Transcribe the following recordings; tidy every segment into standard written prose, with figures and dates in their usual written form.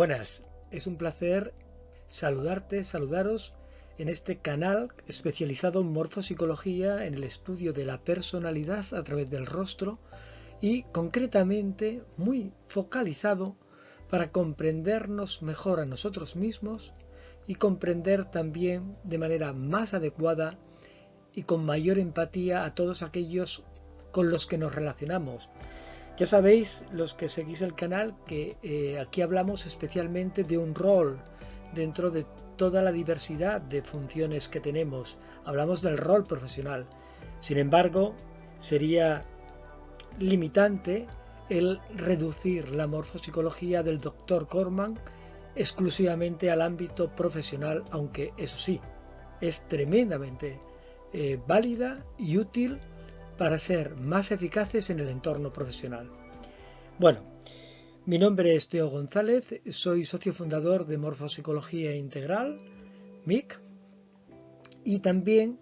Buenas, es un placer saludaros en este canal especializado en morfopsicología, en el estudio de la personalidad a través del rostro y concretamente muy focalizado para comprendernos mejor a nosotros mismos y comprender también de manera más adecuada y con mayor empatía a todos aquellos con los que nos relacionamos. Ya sabéis, los que seguís el canal, que aquí hablamos especialmente de un rol dentro de toda la diversidad de funciones que tenemos. Hablamos del rol profesional. Sin embargo, sería limitante el reducir la morfopsicología del Dr. Corman exclusivamente al ámbito profesional, aunque eso sí, es tremendamente válida y útil para ser más eficaces en el entorno profesional. Bueno, mi nombre es Teo González, soy socio fundador de Morfopsicología Integral, MIC, y también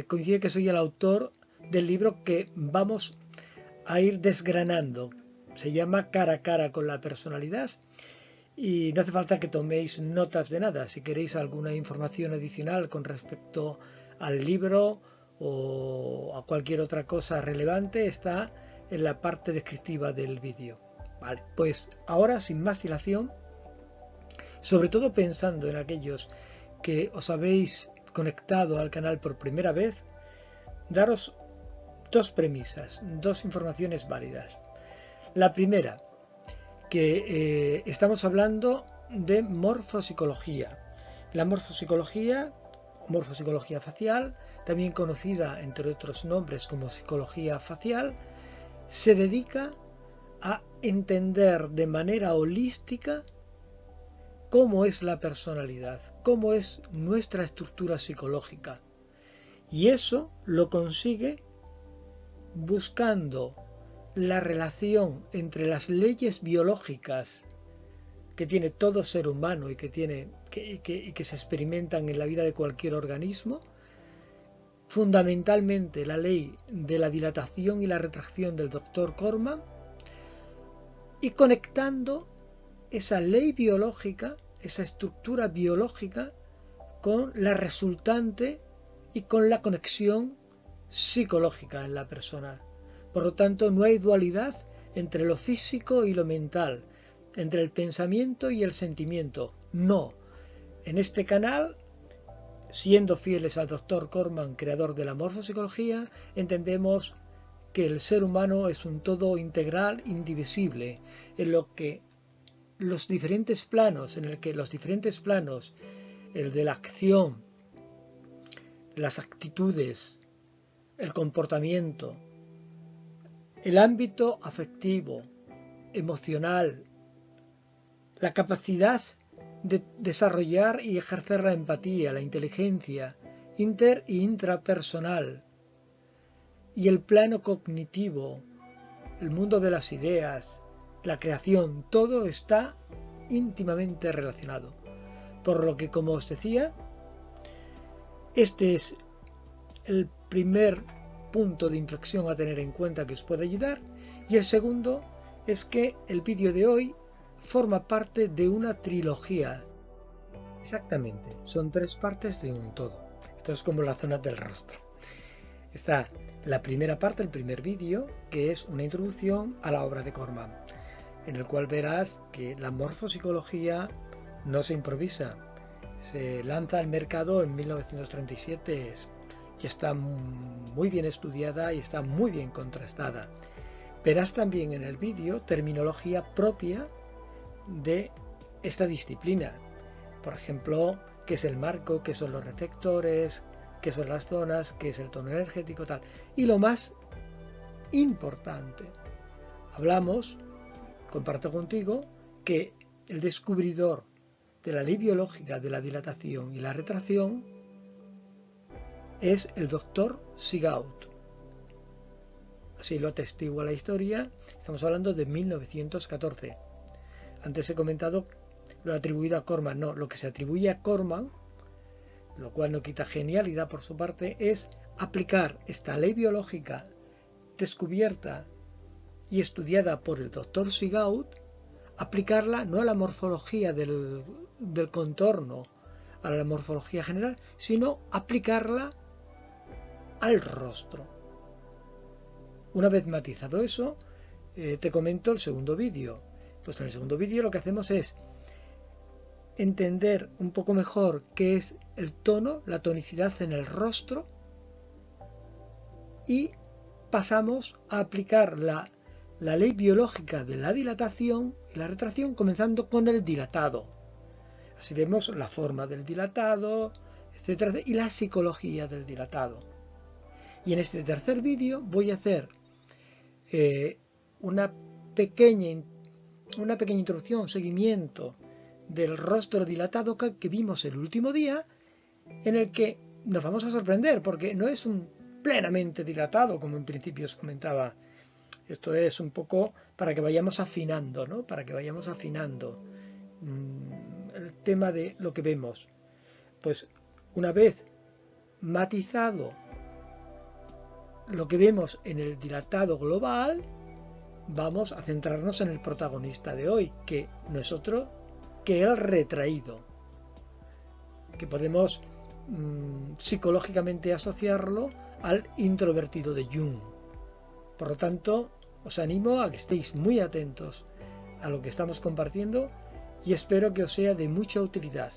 coincide que soy el autor del libro que vamos a ir desgranando. Se llama Cara a cara con la personalidad y no hace falta que toméis notas de nada. Si queréis alguna información adicional con respecto al libro o a cualquier otra cosa relevante, está en la parte descriptiva del vídeo. Vale, pues ahora sin más dilación, sobre todo pensando en aquellos que os habéis conectado al canal por primera vez, daros dos premisas, dos informaciones válidas. La primera, que estamos hablando de morfopsicología. La morfopsicología facial, también conocida entre otros nombres como psicología facial, se dedica a entender de manera holística cómo es la personalidad, cómo es nuestra estructura psicológica. Y eso lo consigue buscando la relación entre las leyes biológicas que tiene todo ser humano y que se experimentan en la vida de cualquier organismo, fundamentalmente la ley de la dilatación y la retracción del Dr. Corman, y conectando esa ley biológica, esa estructura biológica, con la resultante y con la conexión psicológica en la persona. Por lo tanto, no hay dualidad entre lo físico y lo mental, entre el pensamiento y el sentimiento. No. En este canal, siendo fieles al Dr. Corman, creador de la morfopsicología, entendemos que el ser humano es un todo integral, indivisible, en lo que los diferentes planos, el de la acción, las actitudes, el comportamiento, el ámbito afectivo, emocional, la capacidad de desarrollar y ejercer la empatía, la inteligencia inter e intrapersonal, y el plano cognitivo, el mundo de las ideas, la creación, todo está íntimamente relacionado. Por lo que, como os decía, este es el primer punto de inflexión a tener en cuenta que os puede ayudar, y el segundo es que el vídeo de hoy forma parte de una trilogía. Exactamente, son tres partes de un todo. Esto es como la zona del rostro. Está la primera parte, el primer vídeo, que es una introducción a la obra de Corman, en el cual verás que la morfopsicología no se improvisa. Se lanza al mercado en 1937 y está muy bien estudiada y está muy bien contrastada. Verás también en el vídeo terminología propia de esta disciplina. Por ejemplo, qué es el marco, qué son los receptores, qué son las zonas, qué es el tono energético, tal. Y lo más importante, comparto contigo que el descubridor de la ley biológica de la dilatación y la retracción es el Dr. Sigaud. Así lo atestigua la historia. Estamos hablando de 1914. Antes he comentado lo atribuido a Corman. No, lo que se atribuye a Corman, lo cual no quita genialidad por su parte, es aplicar esta ley biológica descubierta y estudiada por el Dr. Sigaud aplicarla no a la morfología del contorno, a la morfología general, sino aplicarla al rostro. Una vez matizado eso, te comento el segundo vídeo. Pues en el segundo vídeo lo que hacemos es entender un poco mejor qué es el tono, la tonicidad en el rostro, y pasamos a aplicar la ley biológica de la dilatación y la retracción, comenzando con el dilatado. Así vemos la forma del dilatado, etcétera, y la psicología del dilatado. Y en este tercer vídeo voy a hacer una pequeña introducción, seguimiento del rostro dilatado que vimos el último día, en el que nos vamos a sorprender porque no es un plenamente dilatado como en principio os comentaba. Esto es un poco para que vayamos afinando, ¿no? Para que vayamos afinando el tema de lo que vemos. Pues una vez matizado lo que vemos en el dilatado global, vamos a centrarnos en el protagonista de hoy, que no es otro que el retraído, que podemos psicológicamente asociarlo al introvertido de Jung. Por lo tanto, os animo a que estéis muy atentos a lo que estamos compartiendo y espero que os sea de mucha utilidad,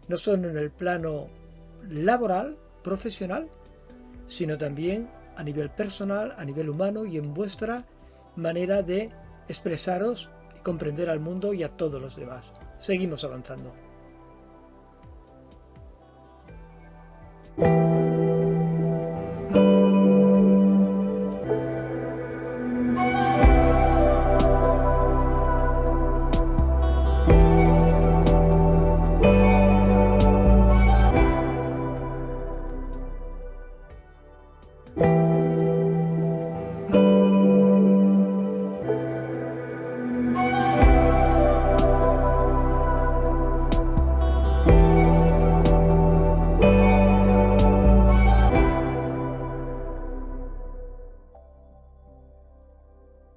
no solo en el plano laboral, profesional, sino también a nivel personal, a nivel humano y en vuestra manera de expresaros y comprender al mundo y a todos los demás. Seguimos avanzando.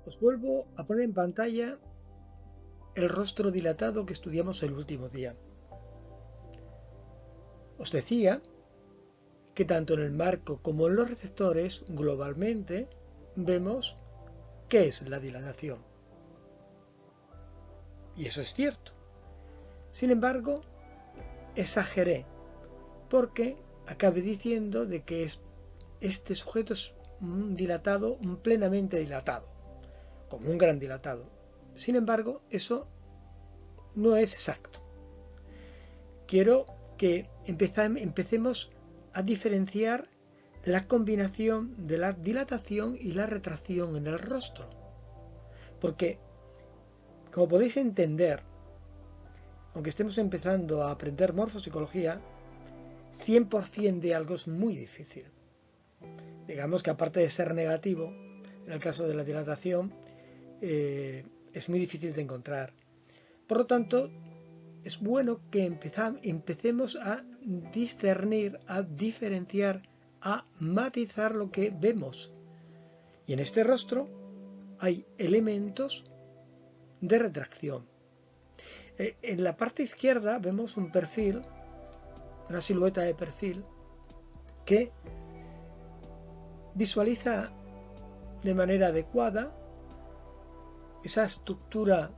Os vuelvo a poner en pantalla el rostro dilatado que estudiamos el último día. Os decía que tanto en el marco como en los receptores, globalmente, vemos qué es la dilatación. Y eso es cierto. Sin embargo, exageré, porque acabé diciendo de que este sujeto es un dilatado, un plenamente dilatado, como un gran dilatado. Sin embargo, eso no es exacto. Quiero que empecemos a diferenciar la combinación de la dilatación y la retracción en el rostro. Porque, como podéis entender, aunque estemos empezando a aprender morfopsicología, 100% de algo es muy difícil. Digamos que aparte de ser negativo, en el caso de la dilatación, es muy difícil de encontrar. Por lo tanto, es bueno que empecemos a discernir, a diferenciar, a matizar lo que vemos. Y en este rostro hay elementos de retracción. En la parte izquierda vemos un perfil, una silueta de perfil, que visualiza de manera adecuada esa estructura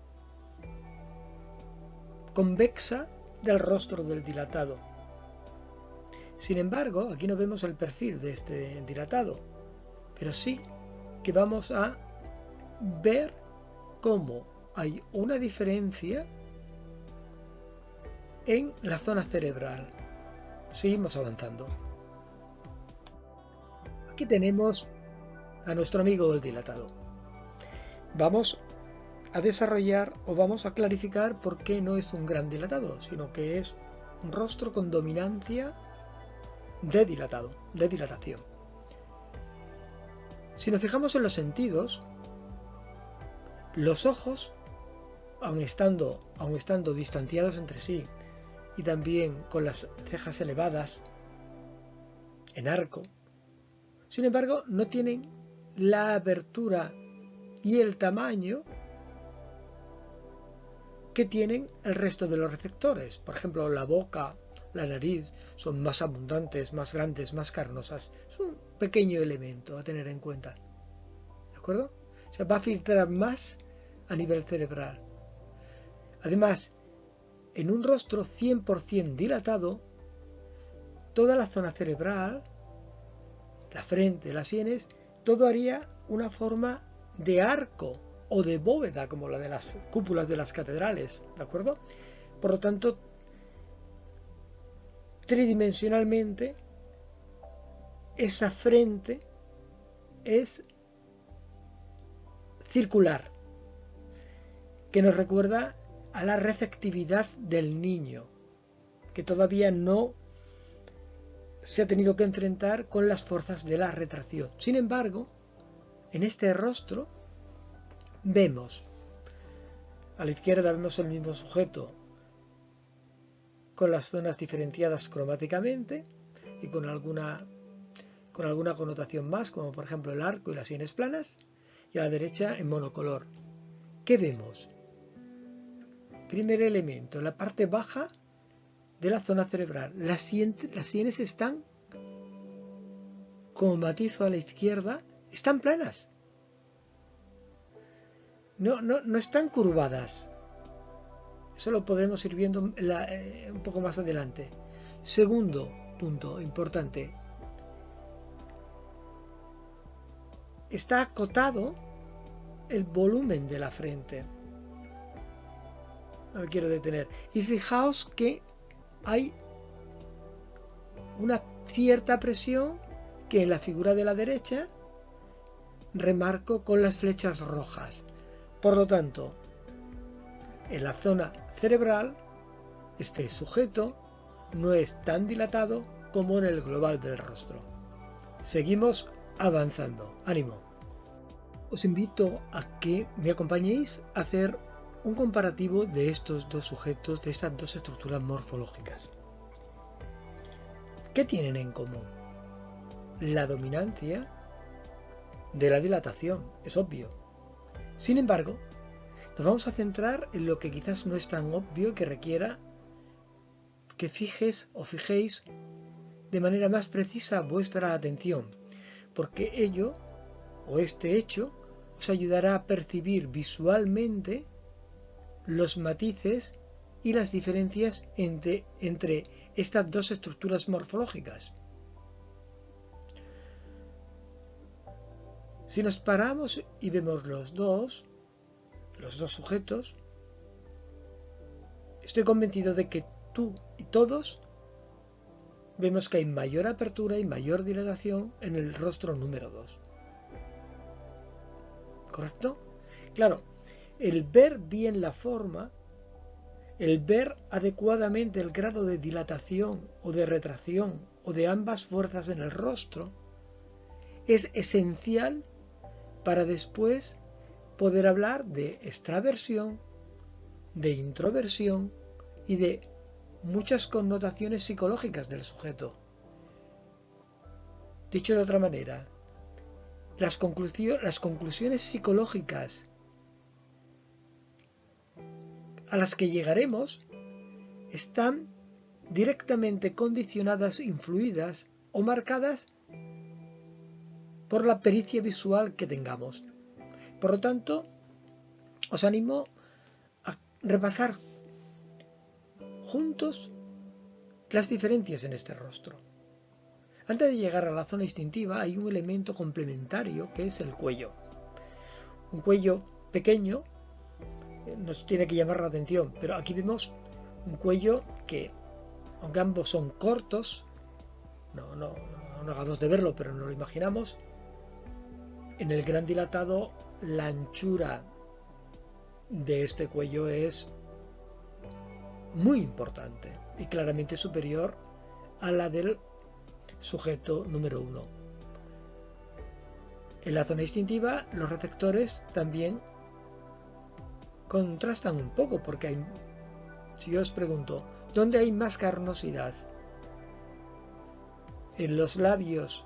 convexa del rostro del dilatado. Sin embargo, aquí no vemos el perfil de este dilatado, pero sí que vamos a ver cómo hay una diferencia en la zona cerebral. Seguimos avanzando. Aquí tenemos a nuestro amigo el dilatado. Vamos a desarrollar o vamos a clarificar por qué no es un gran dilatado, sino que es un rostro con dominancia de dilatación. Si nos fijamos en los sentidos, los ojos, aun estando distanciados entre sí y también con las cejas elevadas en arco, sin embargo no tienen la abertura y el tamaño que tienen el resto de los receptores. Por ejemplo, la boca, la nariz son más abundantes, más grandes, más carnosas. Es un pequeño elemento a tener en cuenta. ¿De acuerdo? O sea, va a filtrar más a nivel cerebral. Además, en un rostro 100% dilatado, toda la zona cerebral, la frente, las sienes, todo haría una forma de arco o de bóveda, como la de las cúpulas de las catedrales, ¿de acuerdo? Por lo tanto, tridimensionalmente, esa frente es circular, que nos recuerda a la receptividad del niño, que todavía no se ha tenido que enfrentar con las fuerzas de la retracción. Sin embargo, en este rostro vemos, a la izquierda vemos el mismo sujeto con las zonas diferenciadas cromáticamente y con alguna connotación más, como por ejemplo el arco y las sienes planas, y a la derecha en monocolor. ¿Qué vemos? Primer elemento, en la parte baja de la zona cerebral, las sienes están, como matizo a la izquierda, están planas. No están curvadas. Eso lo podemos ir viendo un poco más adelante. Segundo punto importante. Está acotado el volumen de la frente. No me quiero detener. Y fijaos que hay una cierta presión que en la figura de la derecha remarco con las flechas rojas. Por lo tanto, en la zona cerebral, este sujeto no es tan dilatado como en el global del rostro. Seguimos avanzando. ¡Ánimo! Os invito a que me acompañéis a hacer un comparativo de estos dos sujetos, de estas dos estructuras morfológicas. ¿Qué tienen en común? La dominancia de la dilatación, es obvio. Sin embargo, nos vamos a centrar en lo que quizás no es tan obvio, que requiera que fijéis de manera más precisa vuestra atención, porque ello, o este hecho, os ayudará a percibir visualmente los matices y las diferencias entre estas dos estructuras morfológicas. Si nos paramos y vemos los dos sujetos, estoy convencido de que tú y todos vemos que hay mayor apertura y mayor dilatación en el rostro número 2. ¿Correcto? Claro, el ver bien la forma, el ver adecuadamente el grado de dilatación o de retracción o de ambas fuerzas en el rostro, es esencial para después poder hablar de extraversión, de introversión y de muchas connotaciones psicológicas del sujeto. Dicho de otra manera, las conclusiones psicológicas a las que llegaremos están directamente condicionadas, influidas o marcadas por la pericia visual que tengamos. Por lo tanto, os animo a repasar juntos las diferencias en este rostro. Antes de llegar a la zona instintiva hay un elemento complementario que es el cuello. Un cuello pequeño nos tiene que llamar la atención, pero aquí vemos un cuello que, aunque ambos son cortos, no acabamos de verlo, pero nos lo imaginamos, en el gran dilatado la anchura de este cuello es muy importante y claramente superior a la del sujeto número 1. En la zona instintiva los receptores también contrastan un poco, porque si yo os pregunto, ¿dónde hay más carnosidad? ¿En los labios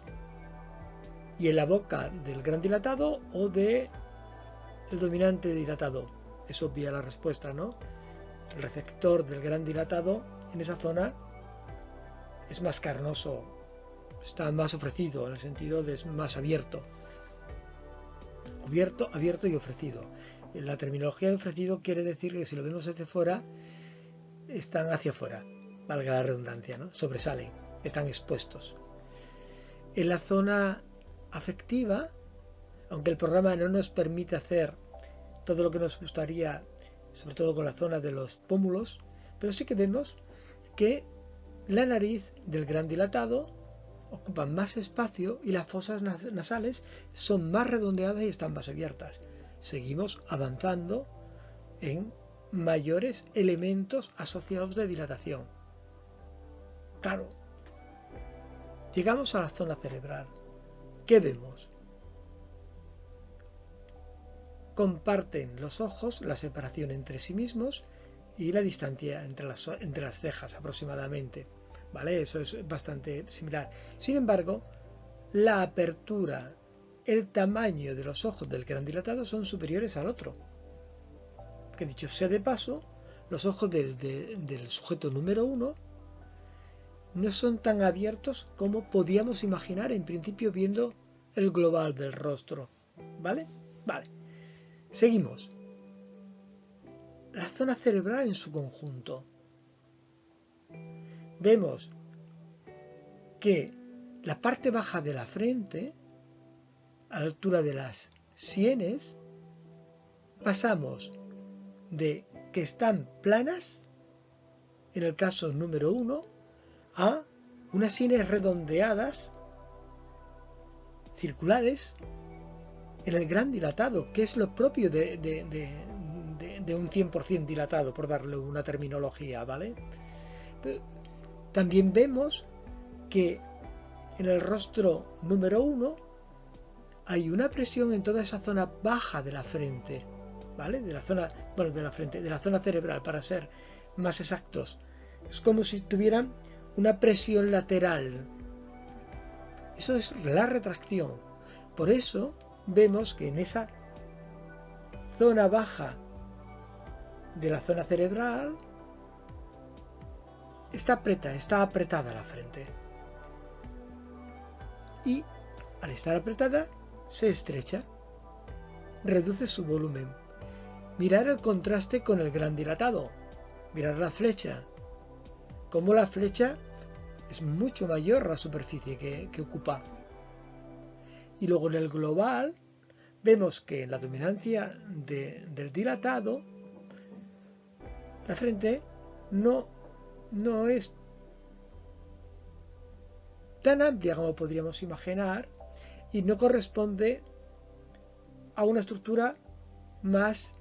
y en la boca del gran dilatado o de el dominante dilatado? Es obvia la respuesta, ¿no? el receptor del gran dilatado en esa zona es más carnoso, está más ofrecido, en el sentido de es más abierto. Abierto y ofrecido. La terminología de ofrecido quiere decir que si lo vemos desde fuera, están hacia afuera, valga la redundancia, ¿no? Sobresalen, están expuestos. En la zona afectiva, aunque el programa no nos permite hacer todo lo que nos gustaría, sobre todo con la zona de los pómulos, pero sí que vemos que la nariz del gran dilatado ocupa más espacio y las fosas nasales son más redondeadas y están más abiertas. Seguimos avanzando en mayores elementos asociados de dilatación. Claro, llegamos a la zona cerebral. ¿Qué vemos? Comparten los ojos la separación entre sí mismos y la distancia entre las cejas aproximadamente. ¿Vale? Eso es bastante similar. Sin embargo, la apertura, el tamaño de los ojos del gran dilatado son superiores al otro. Que dicho sea de paso, los ojos del sujeto número 1 no son tan abiertos como podíamos imaginar en principio viendo el global del rostro. ¿Vale? Vale. Seguimos. La zona cerebral en su conjunto. Vemos que la parte baja de la frente, a la altura de las sienes, pasamos de que están planas, en el caso número 1, a unas sienes redondeadas, circulares, en el gran dilatado, que es lo propio de un 100% dilatado, por darle una terminología, ¿vale? Pero también vemos que en el rostro número 1 hay una presión en toda esa zona baja de la frente, ¿vale? De la zona cerebral, para ser más exactos. Es como si tuvieran una presión lateral. Eso es la retracción. Por eso vemos que en esa zona baja de la zona cerebral está apretada la frente. Y al estar apretada se estrecha, reduce su volumen. Mirar el contraste con el gran dilatado. Mirar la flecha. Como la flecha es mucho mayor la superficie que ocupa. Y luego en el global vemos que en la dominancia del dilatado, la frente no es tan amplia como podríamos imaginar y no corresponde a una estructura más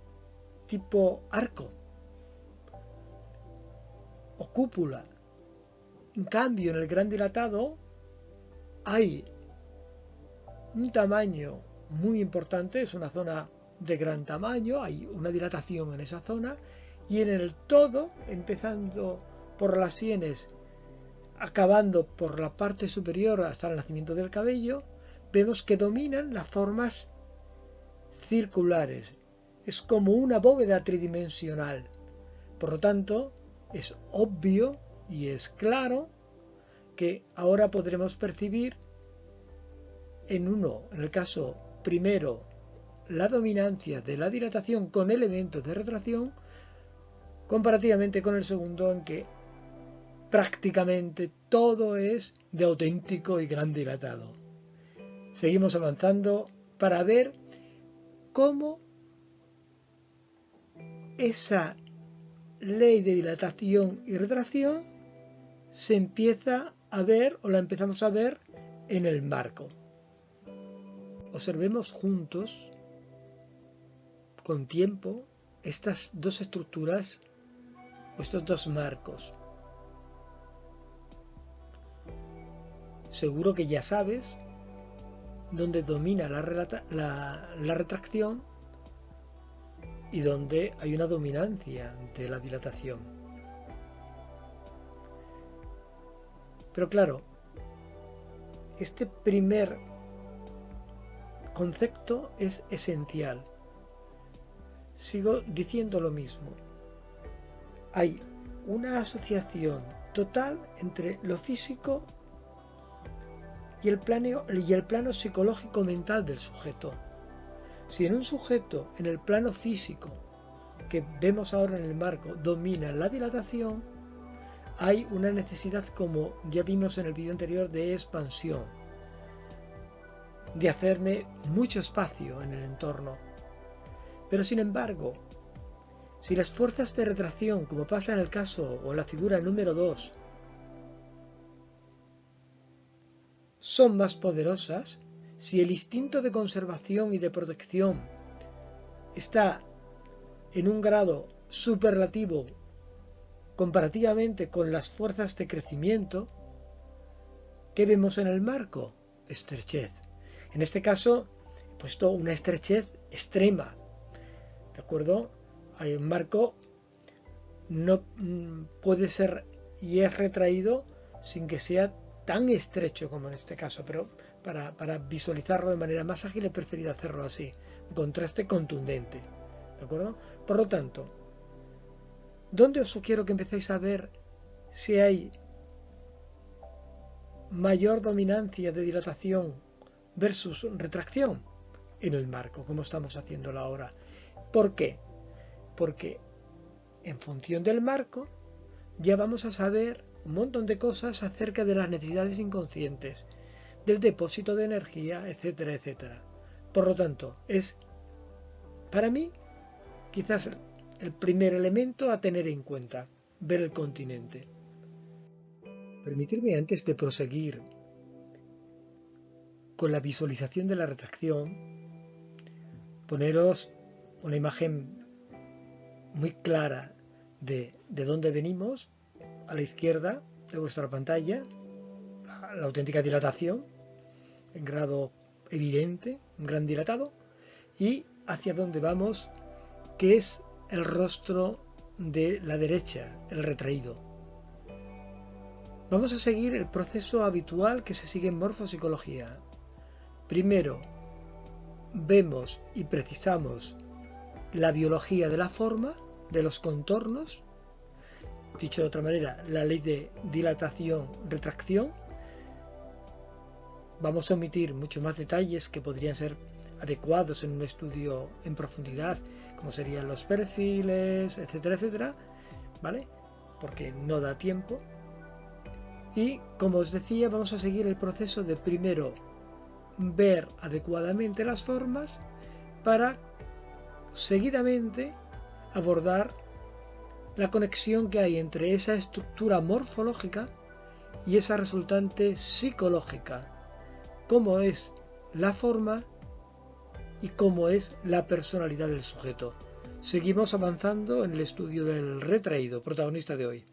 tipo arco o cúpula. En cambio, en el gran dilatado hay un tamaño muy importante, es una zona de gran tamaño, hay una dilatación en esa zona, y en el todo, empezando por las sienes, acabando por la parte superior hasta el nacimiento del cabello, vemos que dominan las formas circulares. Es como una bóveda tridimensional. Por lo tanto, es obvio y es claro que ahora podremos percibir en el caso primero, la dominancia de la dilatación con elementos de retracción, comparativamente con el segundo, en que prácticamente todo es de auténtico y gran dilatado. Seguimos avanzando para ver cómo esa ley de dilatación y retracción se empieza a ver, o la empezamos a ver, en el marco. Observemos juntos, con tiempo, estas dos estructuras o estos dos marcos. Seguro que ya sabes dónde domina la retracción y dónde hay una dominancia de la dilatación. Pero claro, este primer concepto es esencial. Sigo diciendo lo mismo. hay una asociación total entre lo físico y el plano psicológico mental del sujeto. Si en un sujeto, en el plano físico, que vemos ahora en el marco, domina la dilatación, hay una necesidad, como ya vimos en el vídeo anterior, de expansión, de hacerme mucho espacio en el entorno. Pero sin embargo, si las fuerzas de retracción, como pasa en el caso o en la figura número 2, son más poderosas, si el instinto de conservación y de protección está en un grado superlativo comparativamente con las fuerzas de crecimiento, ¿qué vemos en el marco? Estrechez. En este caso he puesto una estrechez extrema, ¿de acuerdo? Hay un marco, no puede ser y es retraído sin que sea tan estrecho como en este caso, pero para visualizarlo de manera más ágil he preferido hacerlo así, un contraste contundente, ¿de acuerdo? Por lo tanto, ¿dónde os sugiero que empecéis a ver si hay mayor dominancia de dilatación versus retracción? En el marco, como estamos haciéndolo ahora. ¿Por qué? Porque en función del marco ya vamos a saber un montón de cosas acerca de las necesidades inconscientes, del depósito de energía, etcétera, etcétera. Por lo tanto, es para mí quizás el primer elemento a tener en cuenta, ver el continente. Permitirme, antes de proseguir con la visualización de la retracción, poneros una imagen muy clara de dónde venimos. A la izquierda de vuestra pantalla, la auténtica dilatación en grado evidente, un gran dilatado, y hacia dónde vamos, que es el rostro de la derecha, el retraído. Vamos a seguir el proceso habitual que se sigue en morfopsicología. Primero, vemos y precisamos la biología de la forma, de los contornos, dicho de otra manera, la ley de dilatación-retracción. Vamos a omitir muchos más detalles que podrían ser adecuados en un estudio en profundidad, como serían los perfiles, etcétera, etcétera, ¿vale? Porque no da tiempo. Y, como os decía, vamos a seguir el proceso de primero ver adecuadamente las formas para seguidamente abordar la conexión que hay entre esa estructura morfológica y esa resultante psicológica, cómo es la forma y cómo es la personalidad del sujeto. Seguimos avanzando en el estudio del retraído, protagonista de hoy.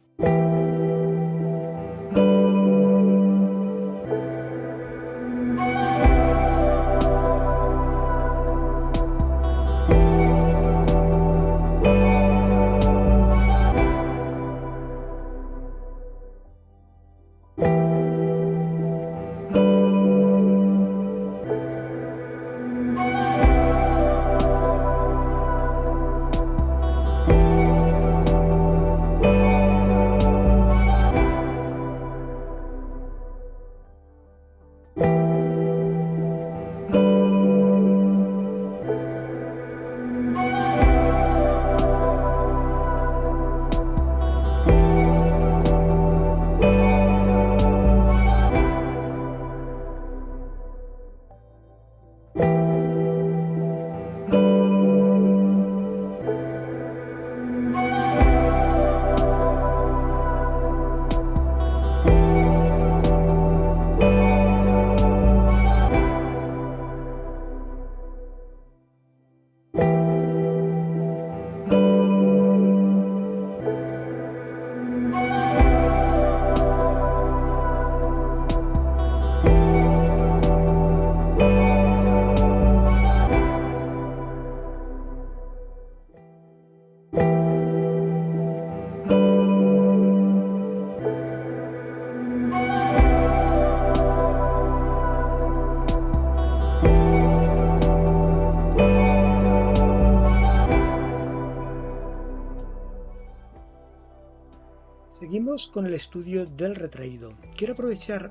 Continuamos con el estudio del retraído. Quiero aprovechar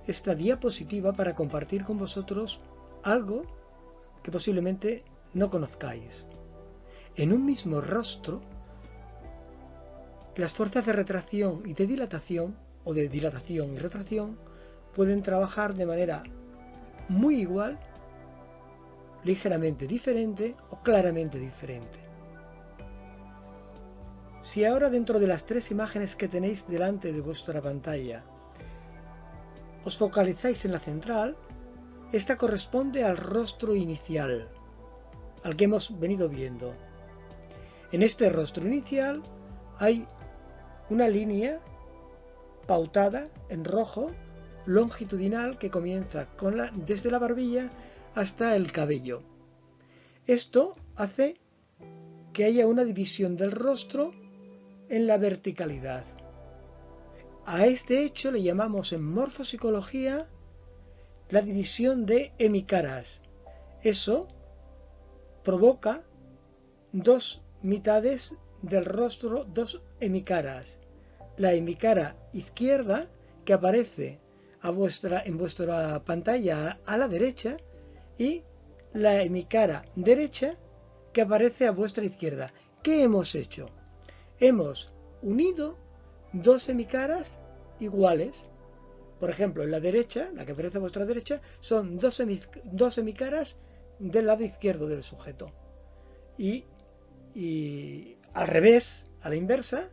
esta diapositiva para compartir con vosotros algo que posiblemente no conozcáis. En un mismo rostro, las fuerzas de retracción y de dilatación, o de dilatación y retracción, pueden trabajar de manera muy igual, ligeramente diferente o claramente diferente. Si ahora, dentro de las tres imágenes que tenéis delante de vuestra pantalla, os focalizáis en la central, esta corresponde al rostro inicial, al que hemos venido viendo. En este rostro inicial hay una línea pautada en rojo, longitudinal, que comienza desde la barbilla hasta el cabello. Esto hace que haya una división del rostro en la verticalidad. A este hecho le llamamos en morfopsicología la división de hemicaras. Eso provoca dos mitades del rostro, dos hemicaras. La hemicara izquierda, que aparece en vuestra pantalla a la derecha, y la hemicara derecha, que aparece a vuestra izquierda. ¿Qué hemos hecho? Hemos unido dos hemicaras iguales. Por ejemplo, en la derecha, la que aparece a vuestra derecha, son dos hemicaras del lado izquierdo del sujeto. Y al revés, a la inversa,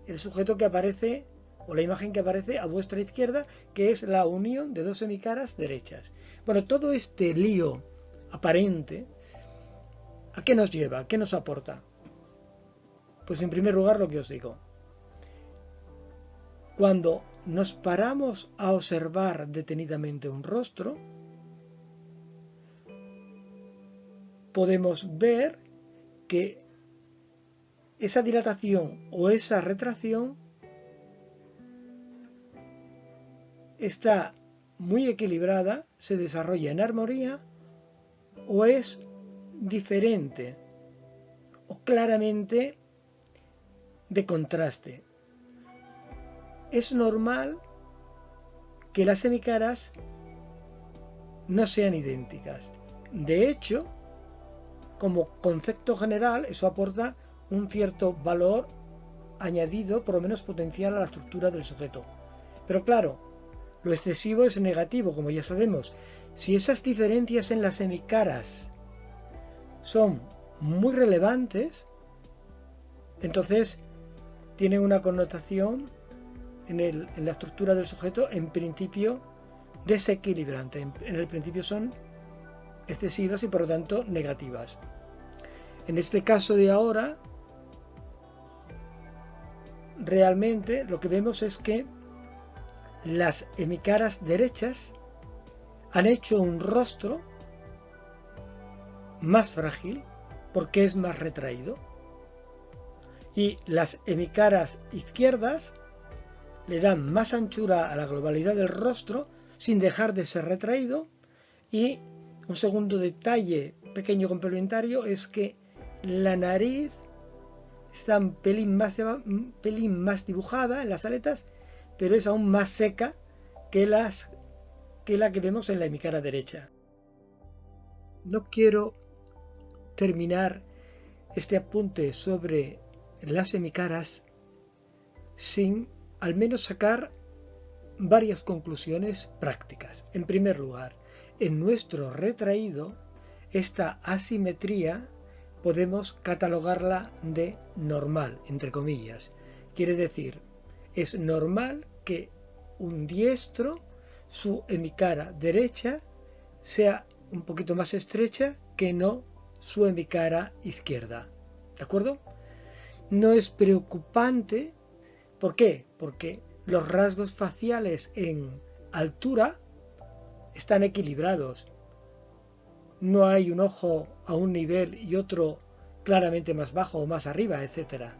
el sujeto que aparece, o la imagen que aparece a vuestra izquierda, que es la unión de dos hemicaras derechas. Bueno, todo este lío aparente, ¿a qué nos lleva? ¿Qué nos aporta? Pues en primer lugar, lo que os digo. Cuando nos paramos a observar detenidamente un rostro, podemos ver que esa dilatación o esa retracción está muy equilibrada, se desarrolla en armonía, o es diferente o claramente de contraste. Es normal que las hemicaras no sean idénticas. De hecho, como concepto general, eso aporta un cierto valor añadido, por lo menos potencial, a la estructura del sujeto. Pero claro, lo excesivo es negativo, como ya sabemos. Si esas diferencias en las hemicaras son muy relevantes, entonces tienen una connotación en la estructura del sujeto, en principio, desequilibrante. En el principio son excesivas y por lo tanto negativas. En este caso de ahora, realmente lo que vemos es que las hemicaras derechas han hecho un rostro más frágil porque es más retraído, y las hemicaras izquierdas le dan más anchura a la globalidad del rostro sin dejar de ser retraído. Y un segundo detalle pequeño complementario es que la nariz está un pelín más dibujada en las aletas, pero es aún más seca que la que vemos en la hemicara derecha. No quiero terminar este apunte sobre las hemicaras sin al menos sacar varias conclusiones prácticas. En primer lugar, en nuestro retraído, esta asimetría podemos catalogarla de normal, entre comillas. Quiere decir, es normal que un diestro, su hemicara derecha, sea un poquito más estrecha que no su hemicara izquierda. ¿De acuerdo? No es preocupante. ¿Por qué? Porque los rasgos faciales en altura están equilibrados. No hay un ojo a un nivel y otro claramente más bajo o más arriba, etc.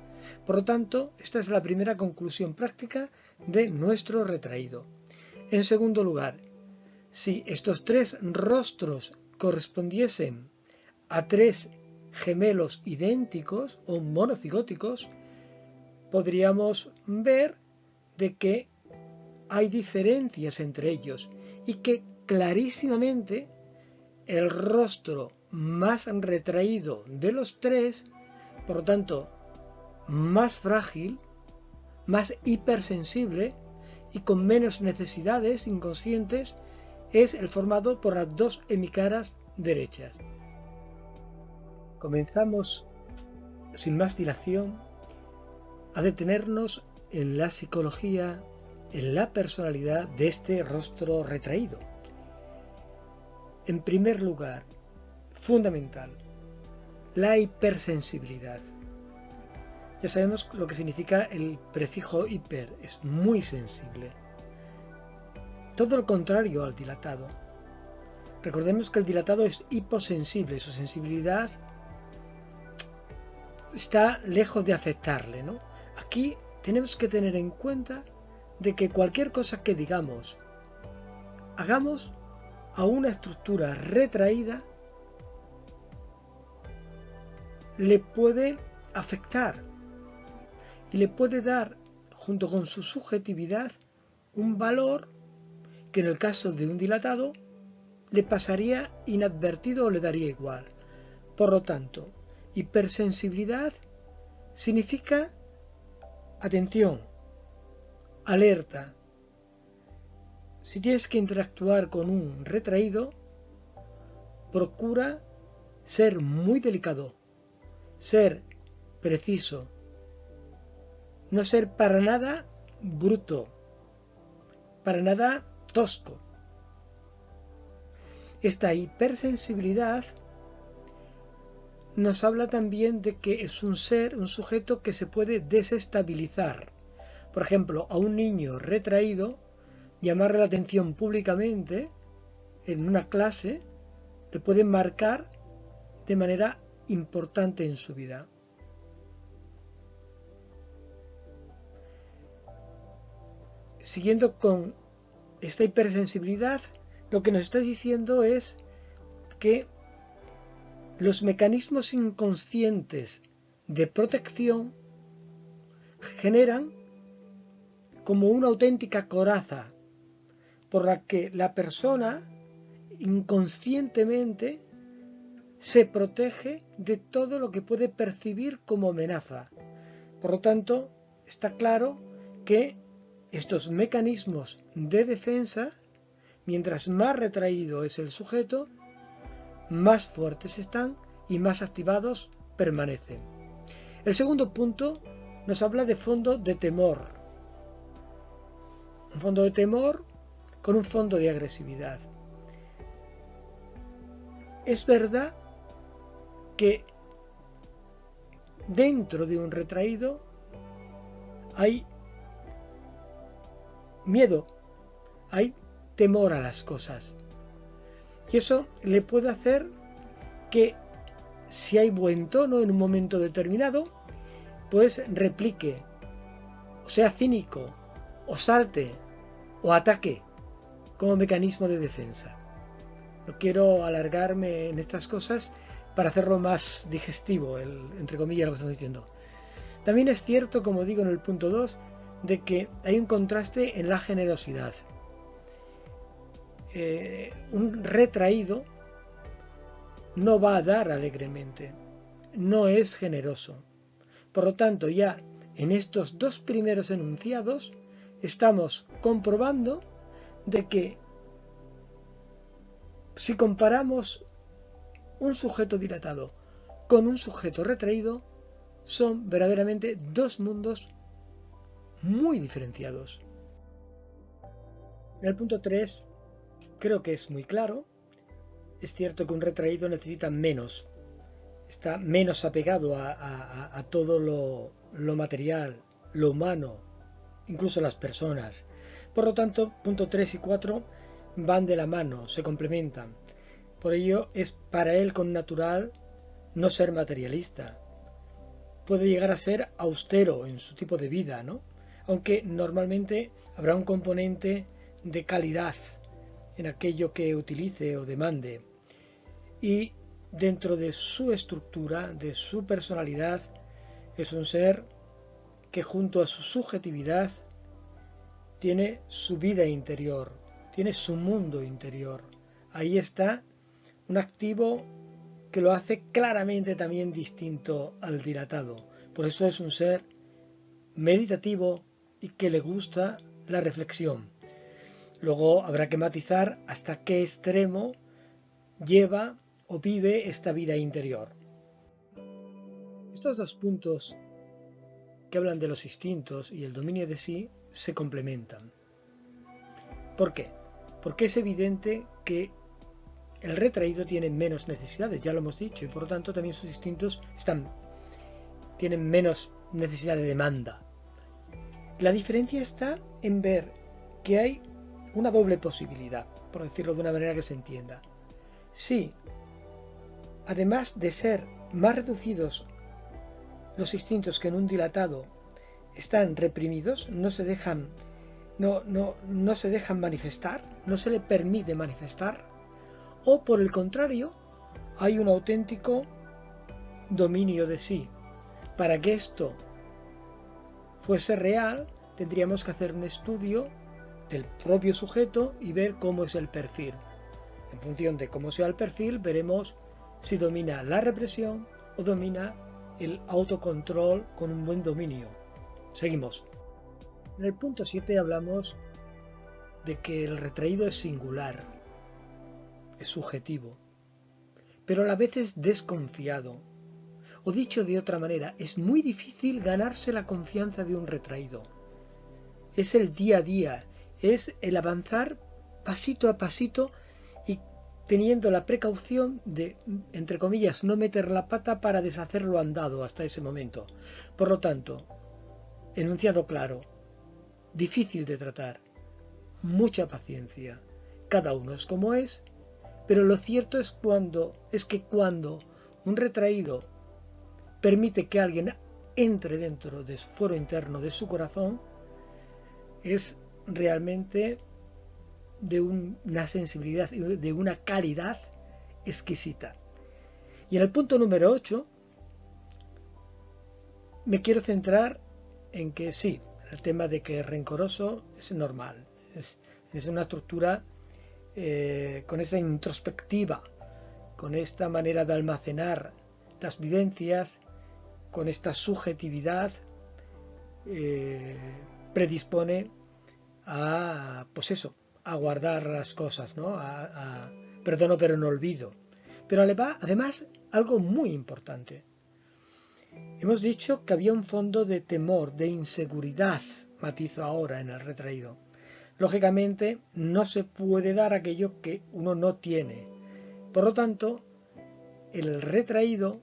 Por lo tanto, esta es la primera conclusión práctica de nuestro retraído. En segundo lugar, si estos tres rostros correspondiesen a tres gemelos idénticos o monocigóticos, podríamos ver de que hay diferencias entre ellos y que clarísimamente el rostro más retraído de los tres, por lo tanto más frágil, más hipersensible y con menos necesidades inconscientes, es el formado por las dos hemicaras derechas. Comenzamos sin más dilación a detenernos en la psicología, en la personalidad de este rostro retraído. En primer lugar, fundamental, la hipersensibilidad. Ya sabemos lo que significa el prefijo hiper, es muy sensible. Todo lo contrario al dilatado. Recordemos que el dilatado es hiposensible, su sensibilidad está lejos de afectarle, ¿no? Aquí tenemos que tener en cuenta de que cualquier cosa que digamos, hagamos a una estructura retraída, le puede afectar y le puede dar, junto con su subjetividad, un valor que en el caso de un dilatado le pasaría inadvertido o le daría igual. Por lo tanto, hipersensibilidad significa atención, alerta. Si tienes que interactuar con un retraído, procura ser muy delicado, ser preciso, no ser para nada bruto, para nada tosco. Esta hipersensibilidad nos habla también de que es un ser, un sujeto que se puede desestabilizar. Por ejemplo, a un niño retraído, llamarle la atención públicamente en una clase le puede marcar de manera importante en su vida. Siguiendo con esta hipersensibilidad, lo que nos está diciendo es que los mecanismos inconscientes de protección generan como una auténtica coraza por la que la persona inconscientemente se protege de todo lo que puede percibir como amenaza. Por lo tanto, está claro que estos mecanismos de defensa, mientras más retraído es el sujeto, más fuertes están y más activados permanecen. El segundo punto nos habla de fondo de temor. Un fondo de temor con un fondo de agresividad. Es verdad que dentro de un retraído hay miedo, hay temor a las cosas. Y eso le puede hacer que, si hay buen tono en un momento determinado, pues replique, o sea cínico, o salte, o ataque como mecanismo de defensa. No quiero alargarme en estas cosas para hacerlo más digestivo, entre comillas, lo que estamos diciendo. También es cierto, como digo en el punto 2, de que hay un contraste en la generosidad. Un retraído no va a dar alegremente, no es generoso. Por lo tanto, ya en estos dos primeros enunciados estamos comprobando de que si comparamos un sujeto dilatado con un sujeto retraído, son verdaderamente dos mundos muy diferenciados. En el punto 3 creo que es muy claro. Es cierto que un retraído necesita menos, está menos apegado a todo lo material, lo humano, incluso las personas. Por lo tanto, punto 3 y 4 van de la mano, se complementan. Por ello es para él con natural no ser materialista. Puede llegar a ser austero en su tipo de vida, ¿no? Aunque normalmente habrá un componente de calidad en aquello que utilice o demande. Y dentro de su estructura, de su personalidad, es un ser que junto a su subjetividad tiene su vida interior, tiene su mundo interior. Ahí está un activo que lo hace claramente también distinto al dilatado. Por eso es un ser meditativo y que le gusta la reflexión. Luego habrá que matizar hasta qué extremo lleva o vive esta vida interior. Estos dos puntos que hablan de los instintos y el dominio de sí se complementan. ¿Por qué? Porque es evidente que el retraído tiene menos necesidades, ya lo hemos dicho, y por lo tanto también sus instintos tienen menos necesidad de demanda. La diferencia está en ver que hay una doble posibilidad, por decirlo de una manera que se entienda. Si, además de ser más reducidos los instintos que en un dilatado están reprimidos, no se dejan manifestar, no se le permite manifestar, o por el contrario, hay un auténtico dominio de sí. Para que esto fuese real, tendríamos que hacer un estudio del propio sujeto y ver cómo es el perfil. En función de cómo sea el perfil, veremos si domina la represión o domina el autocontrol con un buen dominio. Seguimos. En el punto 7 hablamos de que el retraído es singular, es subjetivo, pero a la vez es desconfiado. O dicho de otra manera, es muy difícil ganarse la confianza de un retraído. Es el día a día, es el avanzar pasito a pasito y teniendo la precaución de, entre comillas, no meter la pata para deshacer lo andado hasta ese momento. Por lo tanto, enunciado claro, difícil de tratar, mucha paciencia, cada uno es como es, pero lo cierto es que cuando un retraído permite que alguien entre dentro de su foro interno, de su corazón, es realmente de una sensibilidad y de una calidad exquisita. Y en el punto número 8 me quiero centrar en que sí, el tema de que es rencoroso es normal, es una estructura con esta introspectiva, con esta manera de almacenar las vivencias, con esta subjetividad, predispone a, pues eso, a guardar las cosas, ¿no? Perdono pero no olvido. Pero además, algo muy importante. Hemos dicho que había un fondo de temor, de inseguridad, matizo ahora en el retraído. Lógicamente, no se puede dar aquello que uno no tiene. Por lo tanto, el retraído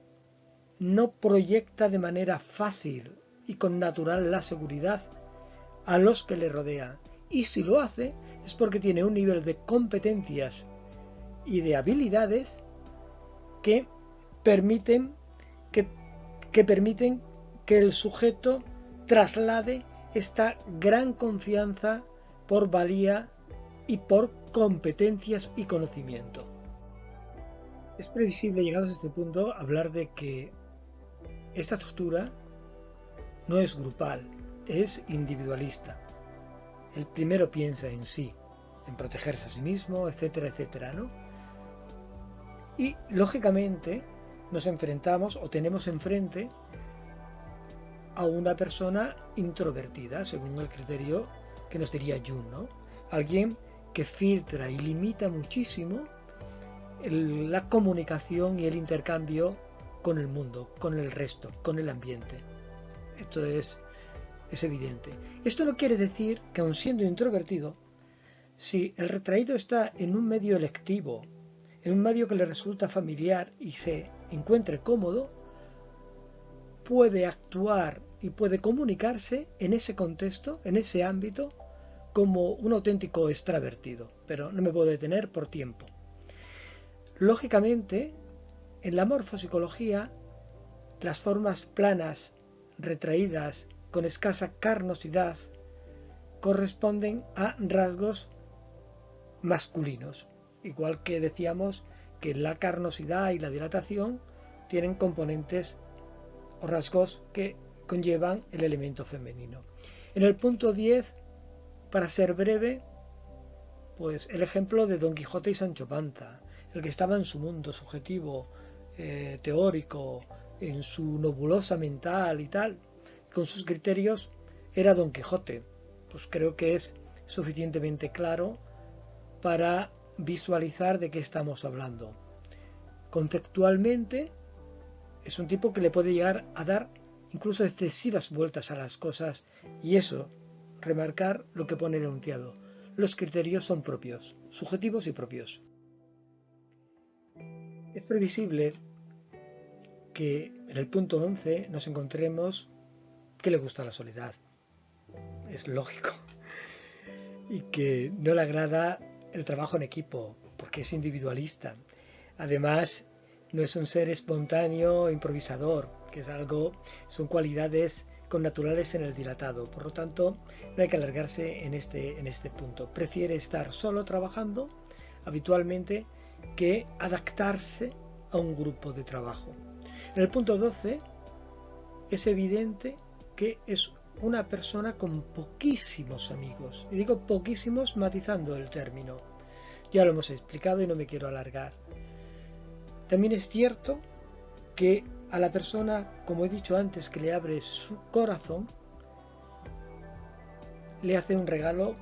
no proyecta de manera fácil y con natural la seguridad a los que le rodean. Y si lo hace es porque tiene un nivel de competencias y de habilidades que permiten que el sujeto traslade esta gran confianza por valía y por competencias y conocimiento. Es previsible, llegados a este punto, hablar de que esta estructura no es grupal, es individualista. El primero piensa en sí, en protegerse a sí mismo, etcétera, etcétera, ¿no? Y, lógicamente, nos enfrentamos o tenemos enfrente a una persona introvertida, según el criterio que nos diría Jung, ¿no? Alguien que filtra y limita muchísimo la comunicación y el intercambio con el mundo, con el resto, con el ambiente. Esto es evidente. Esto no quiere decir que, aun siendo introvertido, si el retraído está en un medio electivo, en un medio que le resulta familiar y se encuentre cómodo, puede actuar y puede comunicarse en ese contexto, en ese ámbito, como un auténtico extravertido. Pero no me puedo detener por tiempo. Lógicamente, en la morfopsicología, las formas planas, retraídas, con escasa carnosidad, corresponden a rasgos masculinos, igual que decíamos que la carnosidad y la dilatación tienen componentes o rasgos que conllevan el elemento femenino. En el punto 10, para ser breve, pues el ejemplo de Don Quijote y Sancho Panza, el que estaba en su mundo subjetivo, teórico, en su nebulosa mental y tal, con sus criterios, era Don Quijote. Pues creo que es suficientemente claro para visualizar de qué estamos hablando. Conceptualmente, es un tipo que le puede llegar a dar incluso excesivas vueltas a las cosas, y eso, remarcar lo que pone el enunciado. Los criterios son propios, subjetivos y propios. Es previsible que en el punto 11 nos encontremos que le gusta la soledad. Es lógico. Y que no le agrada el trabajo en equipo, porque es individualista. Además, no es un ser espontáneo, improvisador, que es algo, son cualidades connaturales en el dilatado. Por lo tanto, no hay que alargarse en este punto. Prefiere estar solo trabajando habitualmente que adaptarse a un grupo de trabajo. En el punto 12 es evidente que es una persona con poquísimos amigos. Y digo poquísimos matizando el término. Ya lo hemos explicado y no me quiero alargar. También es cierto que a la persona, como he dicho antes, que le abre su corazón, le hace un regalo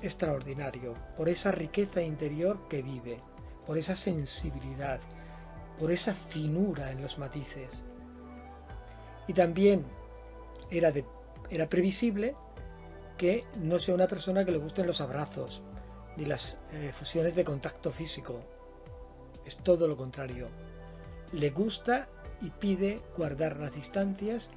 extraordinario por esa riqueza interior que vive, por esa sensibilidad, por esa finura en los matices. Y también era previsible que no sea una persona que le gusten los abrazos ni las fusiones de contacto físico. Es todo lo contrario. Le gusta y pide guardar las distancias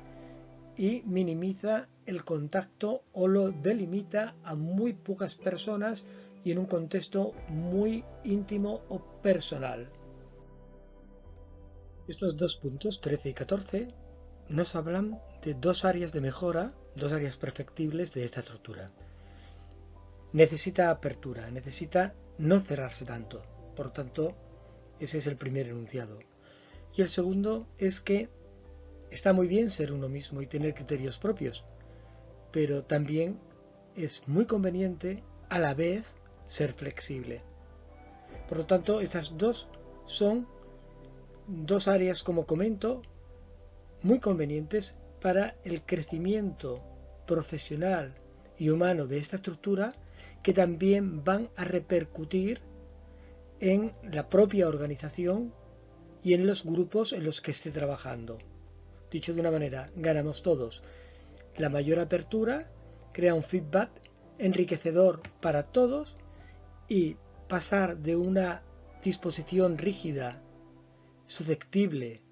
y minimiza el contacto o lo delimita a muy pocas personas y en un contexto muy íntimo o personal. Estos dos puntos, 13 y 14, nos hablan de dos áreas de mejora, dos áreas perfectibles de esta estructura. Necesita apertura, necesita no cerrarse tanto. Por tanto, ese es el primer enunciado. Y el segundo es que está muy bien ser uno mismo y tener criterios propios, pero también es muy conveniente a la vez ser flexible. Por lo tanto, estas dos son dos áreas, como comento, muy convenientes para el crecimiento profesional y humano de esta estructura, que también van a repercutir en la propia organización y en los grupos en los que esté trabajando. Dicho de una manera, ganamos todos. La mayor apertura crea un feedback enriquecedor para todos, y pasar de una disposición rígida, susceptible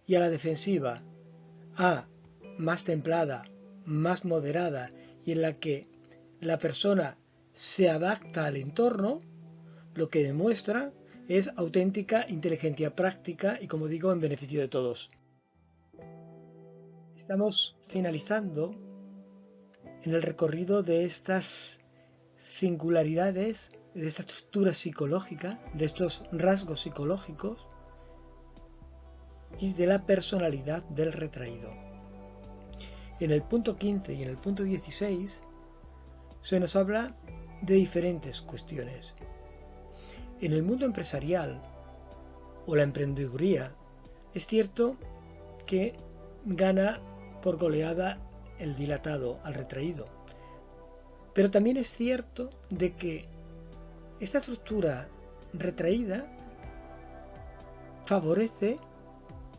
y a la defensiva a más templada, más moderada, y en la que la persona se adapta al entorno, lo que demuestra es auténtica inteligencia práctica y, como digo, en beneficio de todos. Estamos finalizando en el recorrido de estas singularidades, de esta estructura psicológica, de estos rasgos psicológicos y de la personalidad del retraído. En el punto 15 y en el punto 16 se nos habla de diferentes cuestiones. En el mundo empresarial o la emprendeduría es cierto que gana por goleada el dilatado al retraído, pero también es cierto de que esta estructura retraída favorece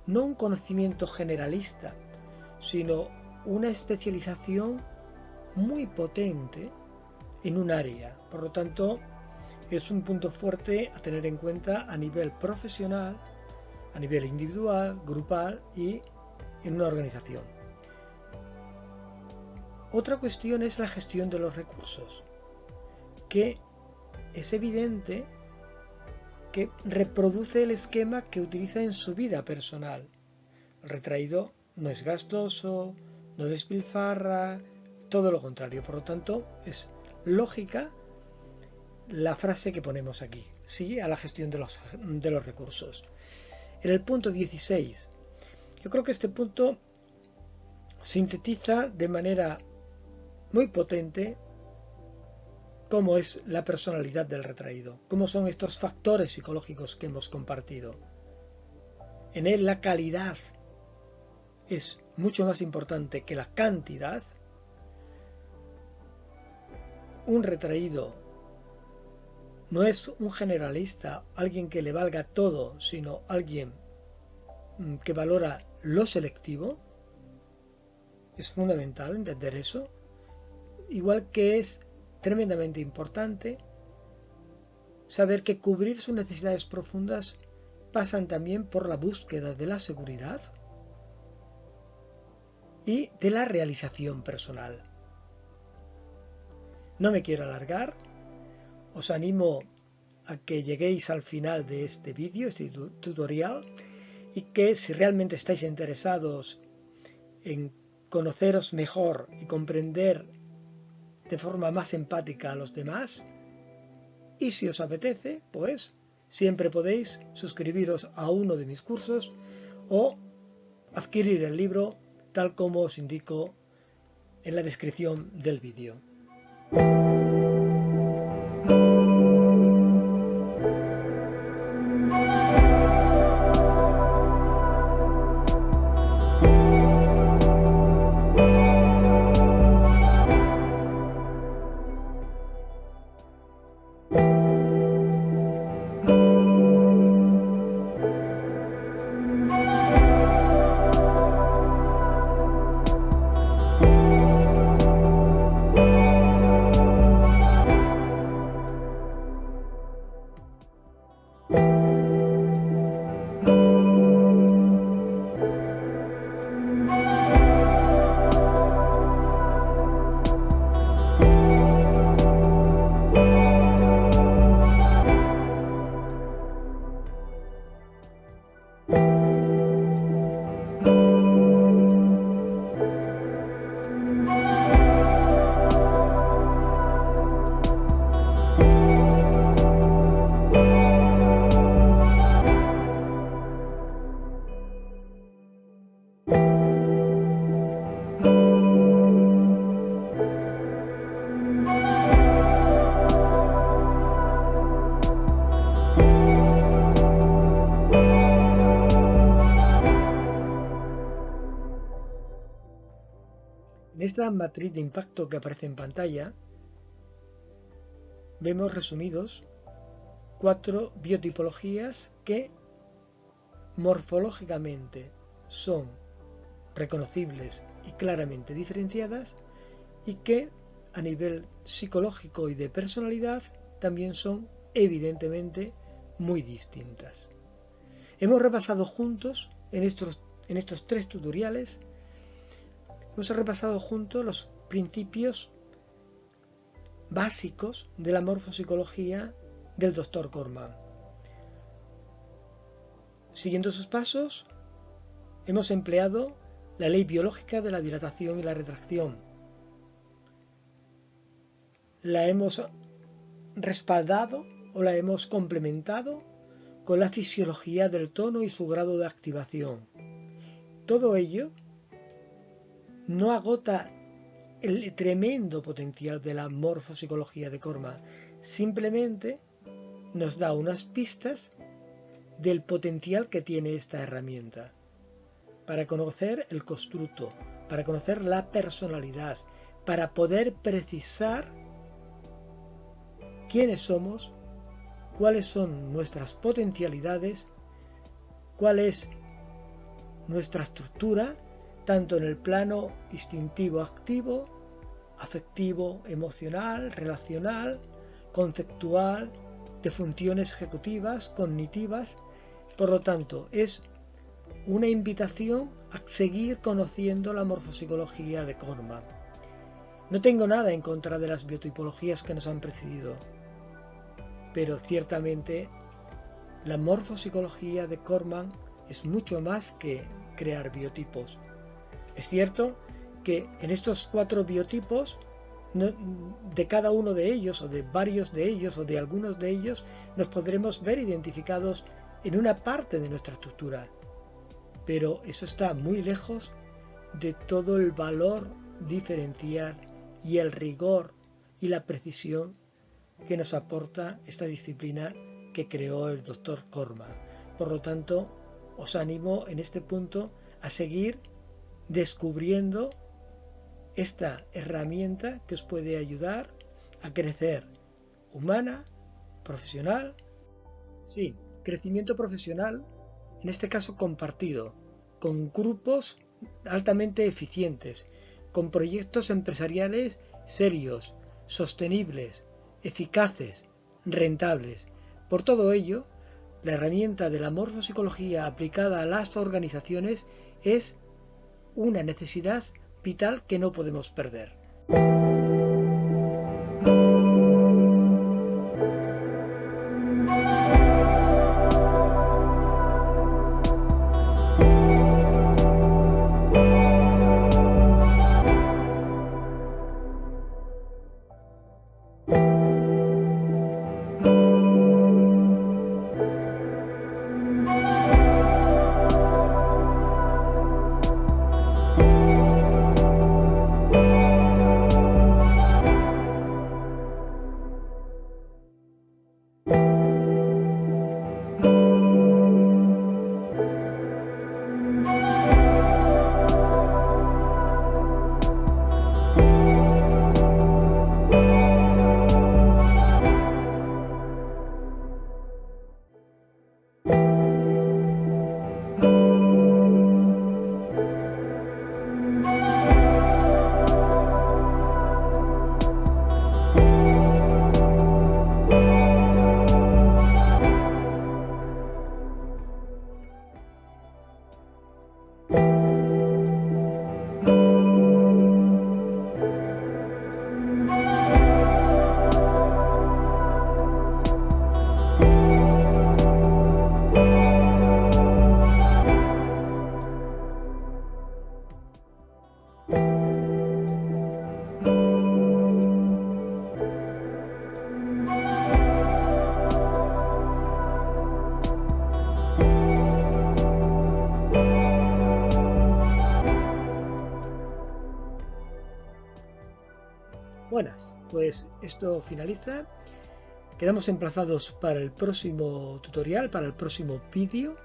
no un conocimiento generalista, sino una especialización muy potente en un área. Por lo tanto, es un punto fuerte a tener en cuenta a nivel profesional, a nivel individual, grupal y en una organización. Otra cuestión es la gestión de los recursos, que es evidente que reproduce el esquema que utiliza en su vida personal. El retraído no es gastoso, no despilfarra, todo lo contrario. Por lo tanto, es lógica la frase que ponemos aquí, sí a la gestión de los recursos. En el punto 16, yo creo que este punto sintetiza de manera muy potente cómo es la personalidad del retraído, cómo son estos factores psicológicos que hemos compartido. En él la calidad es mucho más importante que la cantidad. Un retraído no es un generalista, alguien que le valga todo, sino alguien que valora lo selectivo. Es fundamental entender eso. Igual que es tremendamente importante saber que cubrir sus necesidades profundas pasan también por la búsqueda de la seguridad y de la realización personal. No me quiero alargar, os animo a que lleguéis al final de este vídeo, este tutorial, y que si realmente estáis interesados en conoceros mejor y comprender de forma más empática a los demás, y si os apetece, pues siempre podéis suscribiros a uno de mis cursos o adquirir el libro tal como os indico en la descripción del vídeo. En esta matriz de impacto que aparece en pantalla, vemos resumidos 4 biotipologías que morfológicamente son reconocibles y claramente diferenciadas y que a nivel psicológico y de personalidad también son evidentemente muy distintas. Hemos repasado juntos en estos 3 tutoriales. Hemos repasado juntos los principios básicos de la morfopsicología del Dr. Corman. Siguiendo sus pasos, hemos empleado la ley biológica de la dilatación y la retracción. La hemos respaldado o la hemos complementado con la fisiología del tono y su grado de activación. Todo ello no agota el tremendo potencial de la morfopsicología de Corman, simplemente nos da unas pistas del potencial que tiene esta herramienta para conocer el constructo, para conocer la personalidad, para poder precisar quiénes somos, cuáles son nuestras potencialidades, cuál es nuestra estructura, tanto en el plano instintivo activo, afectivo, emocional, relacional, conceptual, de funciones ejecutivas, cognitivas. Por lo tanto, es una invitación a seguir conociendo la morfopsicología de Corman. No tengo nada en contra de las biotipologías que nos han precedido, pero ciertamente la morfopsicología de Corman es mucho más que crear biotipos. Es cierto que en estos 4 biotipos, de cada uno de ellos, o de varios de ellos, o de algunos de ellos, nos podremos ver identificados en una parte de nuestra estructura. Pero eso está muy lejos de todo el valor diferencial y el rigor y la precisión que nos aporta esta disciplina que creó el Dr. Corman. Por lo tanto, os animo en este punto a seguir descubriendo esta herramienta que os puede ayudar a crecer humana, profesional, sí, crecimiento profesional, en este caso compartido, con grupos altamente eficientes, con proyectos empresariales serios, sostenibles, eficaces, rentables. Por todo ello, la herramienta de la morfopsicología aplicada a las organizaciones es una necesidad vital que no podemos perder. Buenas, pues esto finaliza. Quedamos emplazados para el próximo tutorial, para el próximo vídeo.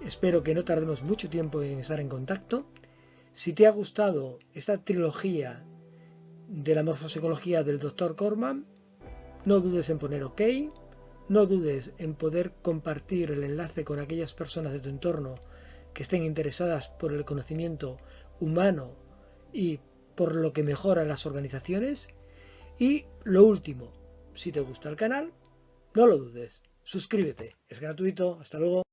Espero que no tardemos mucho tiempo en estar en contacto. Si te ha gustado esta trilogía de la morfopsicología del Dr. Corman, no dudes en poner OK, no dudes en poder compartir el enlace con aquellas personas de tu entorno que estén interesadas por el conocimiento humano y por lo que mejora las organizaciones. Y lo último, si te gusta el canal, no lo dudes, suscríbete, es gratuito. Hasta luego.